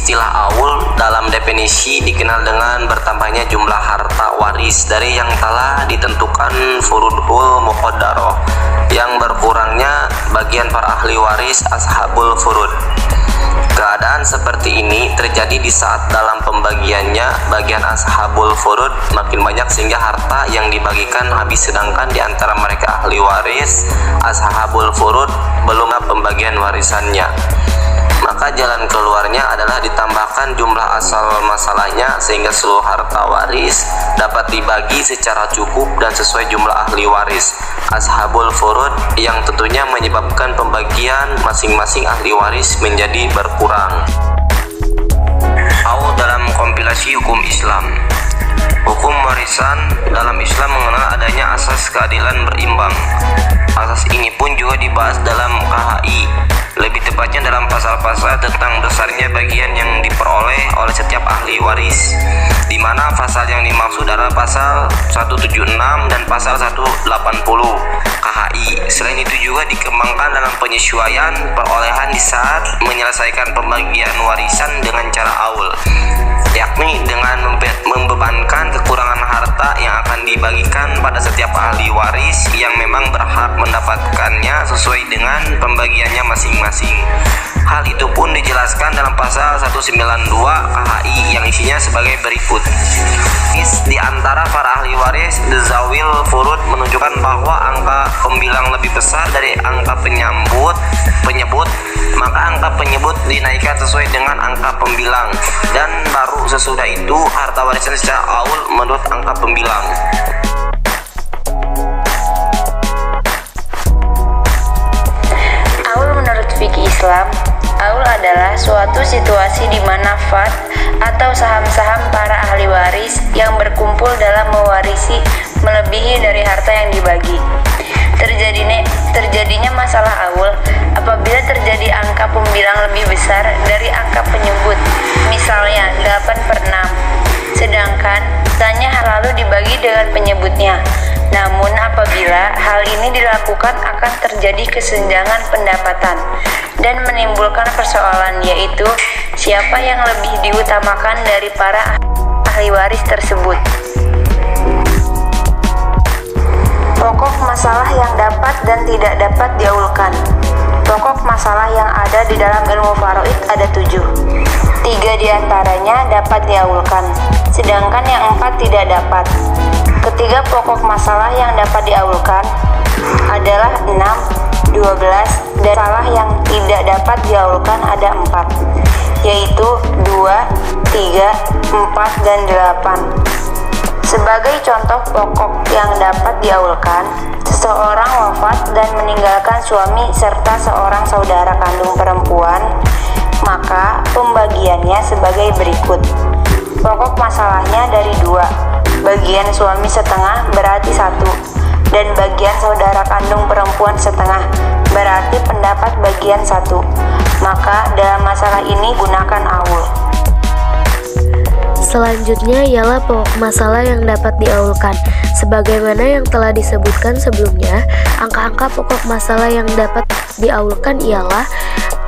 Istilah aul dalam definisi dikenal dengan bertambahnya jumlah harta waris dari yang telah ditentukan furudhul muqaddarah, yang berkurangnya bagian para ahli waris ashabul furud. Keadaan seperti ini terjadi di saat dalam pembagiannya bagian ashabul furud makin banyak sehingga harta yang dibagikan habis, sedangkan di antara mereka ahli waris ashabul furud belum pembagian warisannya. Maka jalan keluarnya adalah ditambahkan jumlah asal masalahnya sehingga seluruh harta waris dapat dibagi secara cukup dan sesuai jumlah ahli waris ashabul furud, yang tentunya menyebabkan pembagian masing-masing ahli waris menjadi berkurang. Dalam kompilasi hukum Islam. Hukum warisan dalam Islam mengenal adanya asas keadilan berimbang. Asas ini pun juga dibahas dalam KHI, lebih tepatnya dalam pasal-pasal tentang besarnya bagian yang diperoleh oleh setiap ahli waris, di mana pasal yang dimaksud adalah pasal 176 dan pasal 180 KHI. Selain itu juga dikembangkan dalam penyesuaian perolehan di saat menyelesaikan pembagian warisan dengan cara aul, yakni dengan membebankan kekurangan harta yang akan dibagikan pada setiap ahli waris yang memang berhak mendapatkannya sesuai dengan pembagiannya masing-masing. Hal itu pun dijelaskan dalam pasal 192 KHI yang isinya sebagai berikut. Di antara para ahli waris zawil furud menunjukkan bahwa angka pembilang lebih besar dari angka penyebut, maka angka penyebut dinaikkan sesuai dengan angka pembilang, dan baru sesudah itu harta warisan secara aul menurut angka pembilang. Aul menurut fikih Islam, aul adalah suatu situasi di mana fard atau saham-saham para ahli waris yang berkumpul dalam mewarisi melebihi dari harta yang dibagi. Terjadinya masalah aul apabila terjadi angka pembilang lebih besar dari angka penyebut, misalnya 8/6, sedangkan sisanya lalu dibagi dengan penyebutnya. Namun apabila hal ini dilakukan akan terjadi kesenjangan pendapatan dan menimbulkan persoalan, yaitu siapa yang lebih diutamakan dari para ahli waris tersebut. Pokok masalah yang dapat dan tidak dapat diaulkan. Pokok masalah yang ada di dalam ilmu faraid ada 7. 3 diantaranya dapat diaulkan, sedangkan yang 4 tidak dapat. Ketiga pokok masalah yang dapat diaulkan adalah 6, 12, dan masalah yang tidak dapat diaulkan ada 4, yaitu 2, 3, 4, dan 8. Sebagai contoh pokok yang dapat diaulkan, seseorang wafat dan meninggalkan suami serta seorang saudara kandung perempuan, maka pembagiannya sebagai berikut. Pokok masalahnya dari 2, bagian suami setengah berarti 1, dan bagian saudara kandung perempuan setengah berarti pendapat bagian 1. Maka dalam masalah ini gunakan aul. Selanjutnya ialah pokok masalah yang dapat diaulkan. Sebagaimana yang telah disebutkan sebelumnya, angka-angka pokok masalah yang dapat diaulkan ialah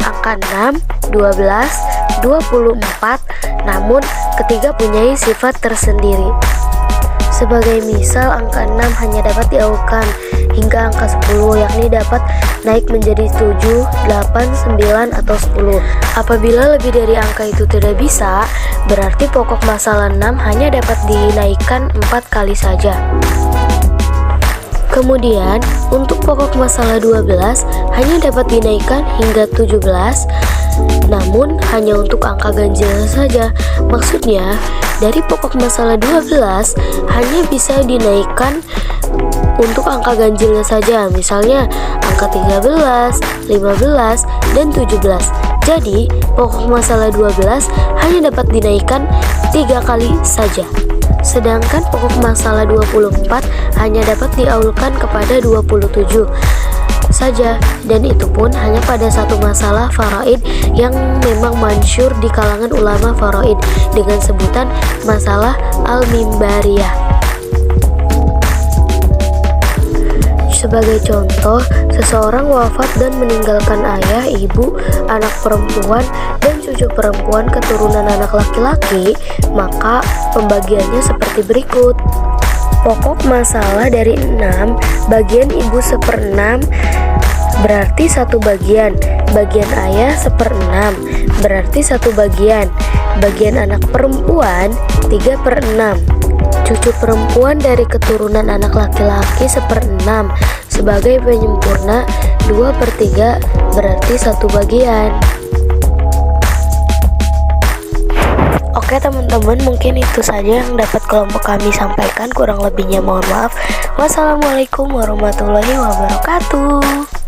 angka 6, 12, 24, namun ketiga punya sifat tersendiri. Sebagai misal, angka 6 hanya dapat diaulkan hingga angka 10, yakni dapat naik menjadi 7, 8, 9, atau 10. Apabila lebih dari angka itu tidak bisa, berarti pokok masalah 6 hanya dapat dinaikkan 4 kali saja. Kemudian, untuk pokok masalah 12 hanya dapat dinaikkan hingga 17, namun hanya untuk angka ganjil saja. Maksudnya, dari pokok masalah 12 hanya bisa dinaikkan untuk angka ganjilnya saja, misalnya angka 13, 15, dan 17. Jadi, pokok masalah 12 hanya dapat dinaikkan 3 kali saja. Sedangkan pokok masalah 24 hanya dapat diaulkan kepada 27 saja, dan itu pun hanya pada satu masalah faraid yang memang masyhur di kalangan ulama faraid dengan sebutan masalah al-mimbariyah. Sebagai contoh, seseorang wafat dan meninggalkan ayah, ibu, anak perempuan, dan cucu perempuan keturunan anak laki-laki, maka pembagiannya seperti berikut. Pokok masalah dari 6, bagian ibu 1/6 berarti 1 bagian, bagian ayah 1/6 berarti 1 bagian, bagian anak perempuan 3/6, cucu perempuan dari keturunan anak laki-laki 1/6, sebagai penyempurna 2/3 berarti 1 bagian. Oke teman-teman, mungkin itu saja yang dapat kelompok kami sampaikan. Kurang lebihnya mohon maaf. Wassalamualaikum warahmatullahi wabarakatuh.